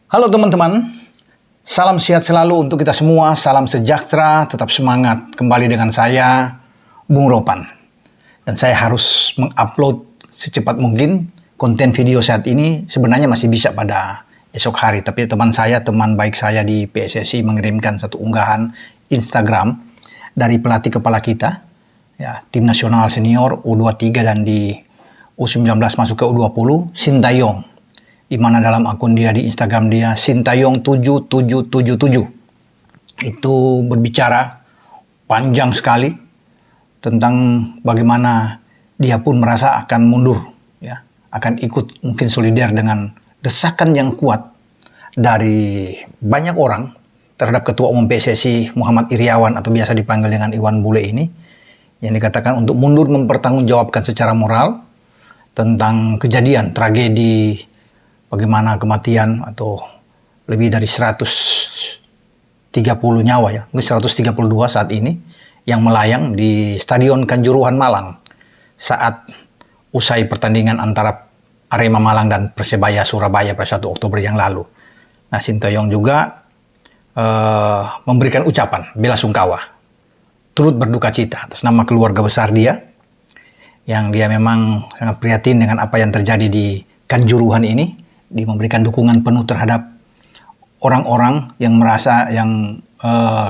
Halo teman-teman, salam sehat selalu untuk kita semua, salam sejahtera, tetap semangat. Kembali dengan saya, Bung Ropan. Dan saya harus mengupload secepat mungkin konten video saat ini. Sebenarnya masih bisa pada esok hari, tapi teman baik saya di PSSI mengirimkan satu unggahan Instagram dari pelatih kepala kita, ya, tim nasional senior U23 dan di U19 masuk ke U20, Sintayong. Di mana dalam akun dia di Instagram dia Sintayong 7777 itu berbicara panjang sekali tentang bagaimana dia pun merasa akan mundur, ya, akan ikut mungkin solider dengan desakan yang kuat dari banyak orang terhadap Ketua Umum PSSI Muhammad Iryawan atau biasa dipanggil dengan Iwan Bule ini, yang dikatakan untuk mundur mempertanggungjawabkan secara moral tentang kejadian tragedi bagaimana kematian atau lebih dari 130 nyawa, ya, mungkin 132 saat ini, yang melayang di Stadion Kanjuruhan Malang saat usai pertandingan antara Arema Malang dan Persebaya Surabaya pada 1 Oktober yang lalu. Nah, Sintayong juga memberikan ucapan bela sungkawa, turut berduka cita atas nama keluarga besar dia, yang dia memang sangat prihatin dengan apa yang terjadi di Kanjuruhan ini. Dia memberikan dukungan penuh terhadap orang-orang yang merasa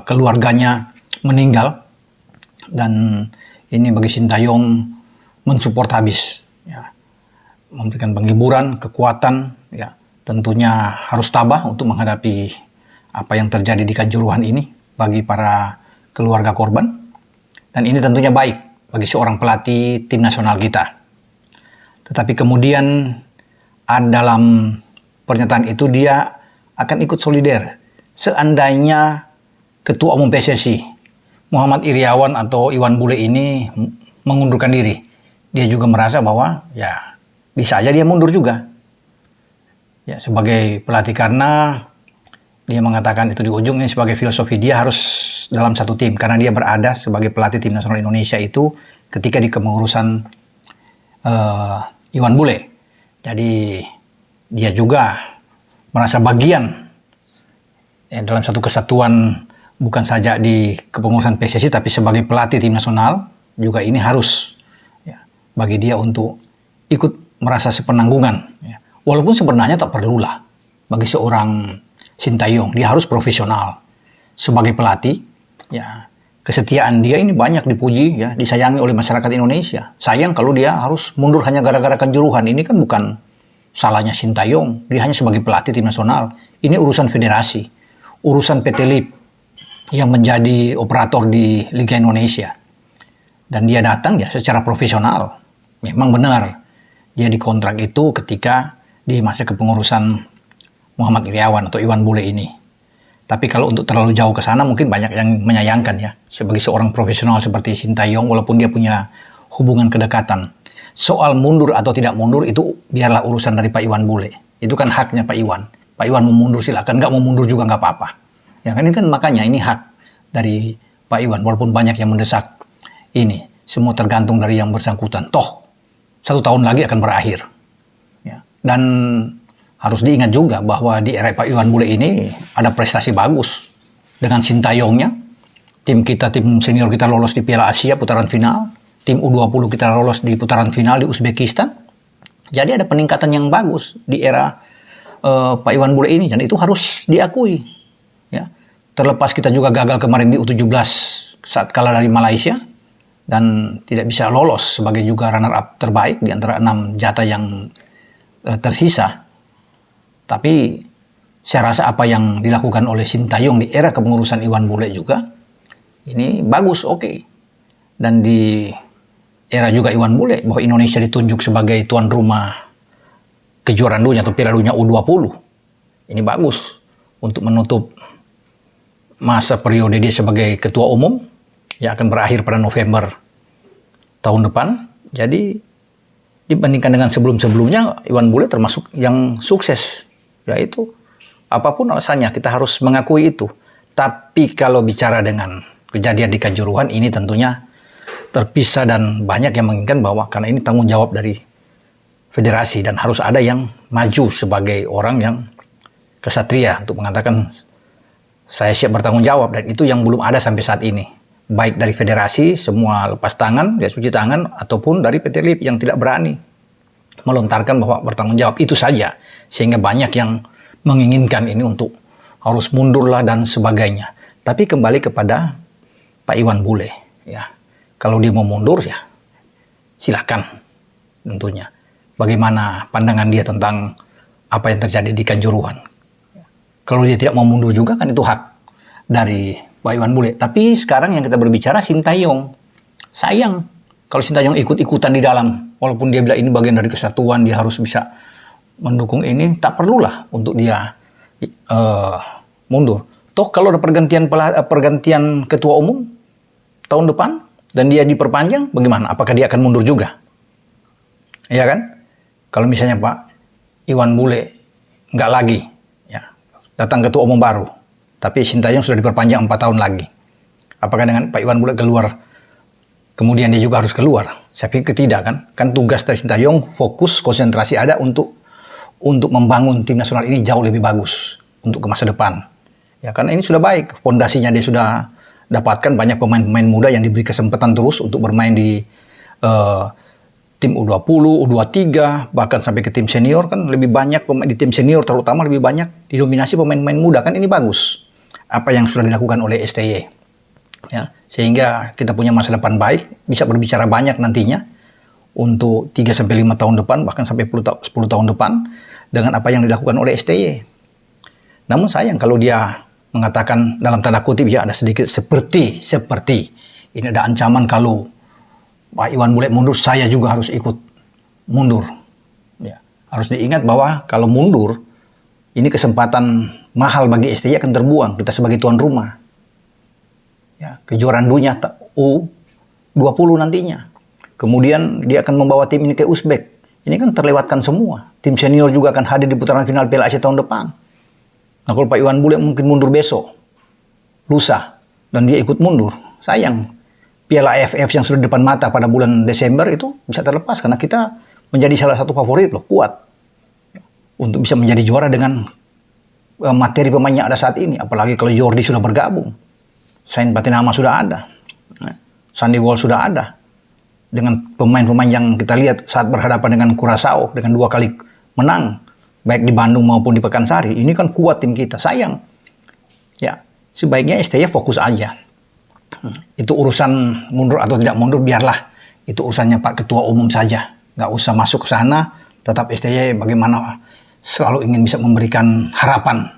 keluarganya meninggal, dan ini bagi Sintayong mensupport habis, ya, memberikan penghiburan, kekuatan, ya, tentunya harus tabah untuk menghadapi apa yang terjadi di Kanjuruhan ini bagi para keluarga korban, dan ini tentunya baik bagi seorang pelatih tim nasional kita. Tetapi kemudian dalam pernyataan itu dia akan ikut solider seandainya Ketua Umum PSSI Muhammad Iryawan atau Iwan Bule ini mengundurkan diri. Dia juga merasa bahwa ya bisa aja dia mundur juga, ya, sebagai pelatih, karena dia mengatakan itu di ujungnya sebagai filosofi dia harus dalam satu tim, karena dia berada sebagai pelatih tim nasional Indonesia itu ketika di kepengurusan Iwan Bule. Jadi dia juga merasa bagian, ya, dalam satu kesatuan, bukan saja di kepengurusan PSSI tapi sebagai pelatih tim nasional juga ini harus, ya, bagi dia untuk ikut merasa sepenanggungan, ya. Walaupun sebenarnya tak perlulah bagi seorang Sintayong, dia harus profesional sebagai pelatih, ya. Kesetiaan dia ini banyak dipuji, ya, disayangi oleh masyarakat Indonesia. Sayang kalau dia harus mundur hanya gara-gara Kanjuruhan. Ini kan bukan salahnya Sintayong. Dia hanya sebagai pelatih tim nasional. Ini urusan federasi, urusan PT LIP yang menjadi operator di Liga Indonesia. Dan dia datang ya secara profesional. Memang benar dia dikontrak itu ketika di masa kepengurusan Muhammad Iryawan atau Iwan Bule ini. Tapi kalau untuk terlalu jauh ke sana mungkin banyak yang menyayangkan, ya, sebagai seorang profesional seperti Sintayong, walaupun dia punya hubungan kedekatan. Soal mundur atau tidak mundur itu biarlah urusan dari Pak Iwan Bule. Itu kan haknya Pak Iwan. Pak Iwan mau mundur silakan, nggak mau mundur juga nggak apa-apa. Ya kan, ini kan makanya ini hak dari Pak Iwan, walaupun banyak yang mendesak ini. Semua tergantung dari yang bersangkutan. Toh 1 tahun lagi akan berakhir. Ya. Dan harus diingat juga bahwa di era Pak Iwan Bule ini ada prestasi bagus. Dengan Sintayongnya, tim senior kita lolos di Piala Asia putaran final, tim U20 kita lolos di putaran final di Uzbekistan. Jadi ada peningkatan yang bagus di era Pak Iwan Bule ini, dan itu harus diakui, ya. Terlepas kita juga gagal kemarin di U17 saat kalah dari Malaysia dan tidak bisa lolos sebagai juga runner up terbaik di antara 6 jatah yang tersisa. Tapi saya rasa apa yang dilakukan oleh Sintayong di era kepengurusan Iwan Bule juga ini bagus, oke. Dan di era juga Iwan Bule bahwa Indonesia ditunjuk sebagai tuan rumah kejuaraan dunia atau Piala Dunia U20. Ini bagus untuk menutup masa periode dia sebagai ketua umum yang akan berakhir pada November tahun depan. Jadi dibandingkan dengan sebelum-sebelumnya, Iwan Bule termasuk yang sukses. Yaitu apapun alasannya kita harus mengakui itu. Tapi kalau bicara dengan kejadian di Kanjuruhan ini tentunya terpisah, dan banyak yang menginginkan bahwa karena ini tanggung jawab dari federasi dan harus ada yang maju sebagai orang yang kesatria untuk mengatakan saya siap bertanggung jawab, dan itu yang belum ada sampai saat ini. Baik dari federasi, semua lepas tangan, ya cuci tangan, ataupun dari PT LIP yang tidak berani melontarkan bahwa bertanggung jawab. Itu saja, sehingga banyak yang menginginkan ini untuk harus mundurlah dan sebagainya. Tapi kembali kepada Pak Iwan Bule, ya. Kalau dia mau mundur, ya silakan tentunya. Bagaimana pandangan dia tentang apa yang terjadi di Kanjuruhan. Kalau dia tidak mau mundur juga kan itu hak dari Pak Iwan Bule. Tapi sekarang yang kita berbicara Sintayong. Sayang kalau Sintayong ikut-ikutan di dalam. Walaupun dia bilang ini bagian dari kesatuan, dia harus bisa mendukung ini. Tak perlulah untuk dia mundur. Toh kalau ada pergantian ketua umum tahun depan dan dia diperpanjang, bagaimana? Apakah dia akan mundur juga? Iya kan? Kalau misalnya Pak Iwan Bule nggak lagi, ya, datang ketua umum baru, tapi Sintayong sudah diperpanjang 4 tahun lagi. Apakah dengan Pak Iwan Bule keluar, kemudian dia juga harus keluar? Saya pikir tidak kan? Kan tugas dari Sintayong fokus, konsentrasi ada untuk membangun tim nasional ini jauh lebih bagus untuk ke masa depan. Ya, karena ini sudah baik, fondasinya dia sudah dapatkan, banyak pemain-pemain muda yang diberi kesempatan terus untuk bermain di tim U20, U23, bahkan sampai ke tim senior. Kan lebih banyak di tim senior terutama lebih banyak didominasi pemain-pemain muda. Kan ini bagus apa yang sudah dilakukan oleh STY, ya, sehingga kita punya masa depan baik, bisa berbicara banyak nantinya untuk 3-5 tahun depan, bahkan sampai 10 tahun depan dengan apa yang dilakukan oleh STY. Namun sayang kalau dia mengatakan dalam tanda kutip, ya ada sedikit seperti ini ada ancaman kalau Pak Iwan Bule mundur, saya juga harus ikut mundur. Ya, harus diingat bahwa kalau mundur, ini kesempatan mahal bagi STY akan terbuang. Kita sebagai tuan rumah, ya, kejuaraan dunia U20 nantinya. Kemudian dia akan membawa tim ini ke Uzbek. Ini kan terlewatkan semua. Tim senior juga akan hadir di putaran final Piala Asia tahun depan. Nah, kalau Pak Iwan Bule mungkin mundur besok, lusa, dan dia ikut mundur, sayang. Piala AFF yang sudah depan mata pada bulan Desember itu bisa terlepas, karena kita menjadi salah satu favorit loh, kuat untuk bisa menjadi juara dengan materi pemain yang ada saat ini. Apalagi kalau Jordi sudah bergabung, Sain Patinama sudah ada, Sandy Walsh sudah ada, dengan pemain-pemain yang kita lihat saat berhadapan dengan Curaçao dengan 2 kali menang, baik di Bandung maupun di Pekansari. Ini kan kuat tim kita. Sayang, ya, sebaiknya STY fokus aja. Itu urusan mundur atau tidak mundur, biarlah itu urusannya Pak Ketua Umum saja. Nggak usah masuk ke sana. Tetap STY bagaimana selalu ingin bisa memberikan harapan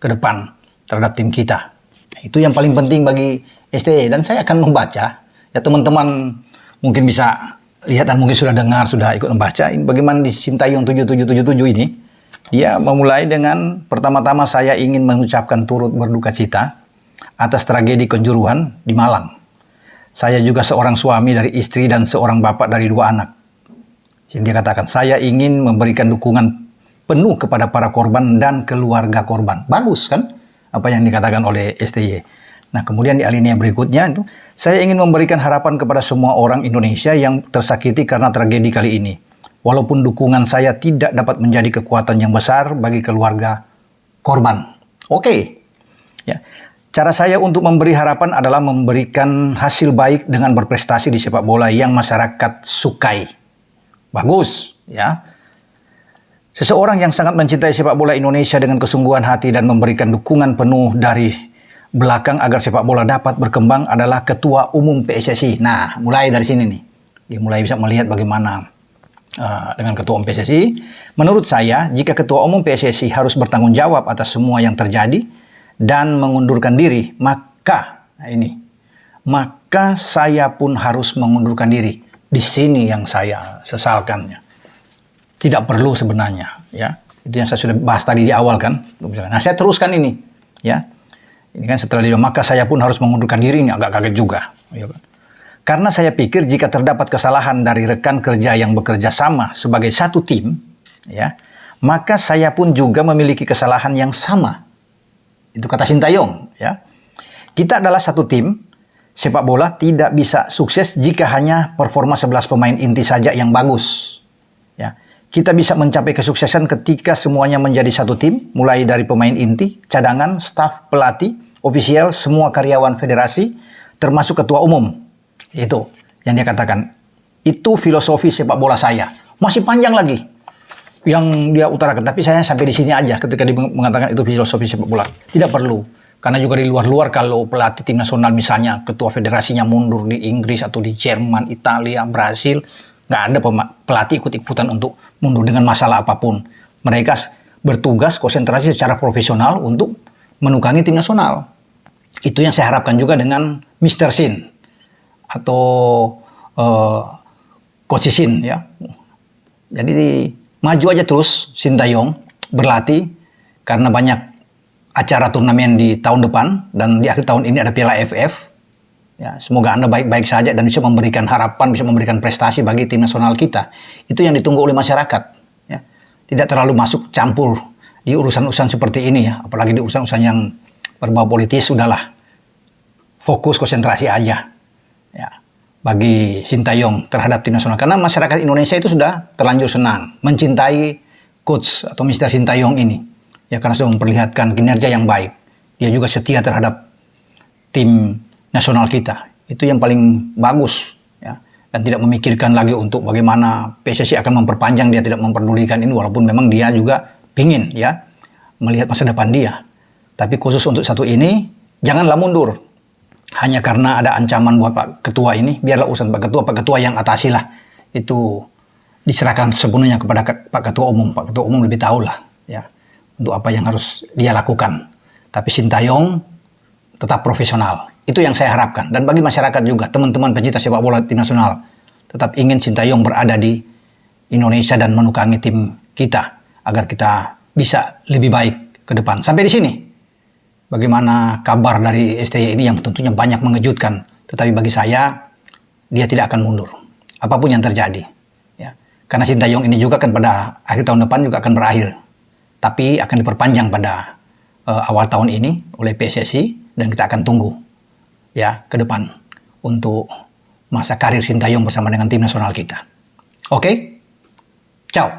ke depan terhadap tim kita. Itu yang paling penting bagi STY. Dan saya akan membaca, ya teman-teman mungkin bisa lihat dan mungkin sudah dengar, sudah ikut membaca ini bagaimana di Sintayong 7777 ini. Dia memulai dengan, pertama-tama saya ingin mengucapkan turut berduka cita atas tragedi Kanjuruhan di Malang. Saya juga seorang suami dari istri dan seorang bapak dari 2 anak. Dia katakan, saya ingin memberikan dukungan penuh kepada para korban dan keluarga korban. Bagus kan apa yang dikatakan oleh STY. Nah, kemudian di alinea berikutnya itu, saya ingin memberikan harapan kepada semua orang Indonesia yang tersakiti karena tragedi kali ini. Walaupun dukungan saya tidak dapat menjadi kekuatan yang besar bagi keluarga korban. Oke. Ya. Cara saya untuk memberi harapan adalah memberikan hasil baik dengan berprestasi di sepak bola yang masyarakat sukai. Bagus, ya. Seseorang yang sangat mencintai sepak bola Indonesia dengan kesungguhan hati dan memberikan dukungan penuh dari belakang agar sepak bola dapat berkembang adalah Ketua Umum PSSI. Nah, mulai dari sini nih. Dia mulai bisa melihat bagaimana dengan Ketua Umum PSSI. Menurut saya, jika Ketua Umum PSSI harus bertanggung jawab atas semua yang terjadi dan mengundurkan diri, maka saya pun harus mengundurkan diri. Di sini yang saya sesalkannya. Tidak perlu sebenarnya, ya. Itu yang saya sudah bahas tadi di awal kan. Nah, saya teruskan ini, ya. Ini kan setelah dia, maka saya pun harus mengundurkan diri, ini agak kaget juga, ya kan? Karena saya pikir jika terdapat kesalahan dari rekan kerja yang bekerja sama sebagai satu tim, ya, maka saya pun juga memiliki kesalahan yang sama. Itu kata Sintayong, ya. Kita adalah satu tim. Sepak bola tidak bisa sukses jika hanya performa 11 pemain inti saja yang bagus. Ya. kita bisa mencapai kesuksesan ketika semuanya menjadi satu tim, mulai dari pemain inti, cadangan, staf, pelatih, ofisial, semua karyawan federasi, termasuk ketua umum. Itu yang dia katakan. Itu filosofi sepak bola saya. Masih panjang lagi yang dia utarakan, tapi saya sampai di sini aja ketika dia mengatakan itu filosofi sepak bola. Tidak perlu. Karena juga di luar-luar kalau pelatih tim nasional misalnya ketua federasinya mundur di Inggris atau di Jerman, Italia, Brasil, nggak ada pelatih ikut-ikutan untuk mundur dengan masalah apapun. Mereka bertugas konsentrasi secara profesional untuk menukangi tim nasional. Itu yang saya harapkan juga dengan Mr. Shin atau Coach Shin ya. Jadi maju aja terus Sintayong berlatih karena banyak acara turnamen di tahun depan dan di akhir tahun ini ada Piala AFF. Ya, semoga Anda baik-baik saja dan bisa memberikan harapan, bisa memberikan prestasi bagi tim nasional kita. Itu yang ditunggu oleh masyarakat. Ya. Tidak terlalu masuk campur di urusan-urusan seperti ini ya. Apalagi di urusan-urusan yang berbau politis, sudahlah. Fokus konsentrasi aja. Ya. Bagi Sintayong terhadap tim nasional. Karena masyarakat Indonesia itu sudah terlanjur senang. Mencintai coach atau Mr. Sintayong ini. Ya, karena sudah memperlihatkan kinerja yang baik. Dia juga setia terhadap tim nasional kita. Itu yang paling bagus ya. Dan tidak memikirkan lagi untuk bagaimana PSSI akan memperpanjang, dia tidak memperdulikan ini walaupun memang dia juga pingin ya melihat masa depan dia. Tapi khusus untuk satu ini janganlah mundur. Hanya karena ada ancaman buat Pak Ketua ini, biarlah urusan Pak Ketua yang atasilah. Itu diserahkan sepenuhnya kepada Pak Ketua Umum. Pak Ketua Umum lebih tahu lah ya untuk apa yang harus dia lakukan. Tapi Sintayong tetap profesional. Itu yang saya harapkan. Dan bagi masyarakat juga, teman-teman pecinta sepak bola tim nasional, tetap ingin Sintayong berada di Indonesia dan menukangi tim kita agar kita bisa lebih baik ke depan. Sampai di sini. Bagaimana kabar dari STY ini yang tentunya banyak mengejutkan. Tetapi bagi saya, dia tidak akan mundur. Apapun yang terjadi. Ya. Karena Sintayong ini juga kan pada akhir tahun depan juga akan berakhir. Tapi akan diperpanjang pada awal tahun ini oleh PSSI dan kita akan tunggu ya ke depan untuk masa karir Sintayong bersama dengan tim nasional kita. Oke? Ciao.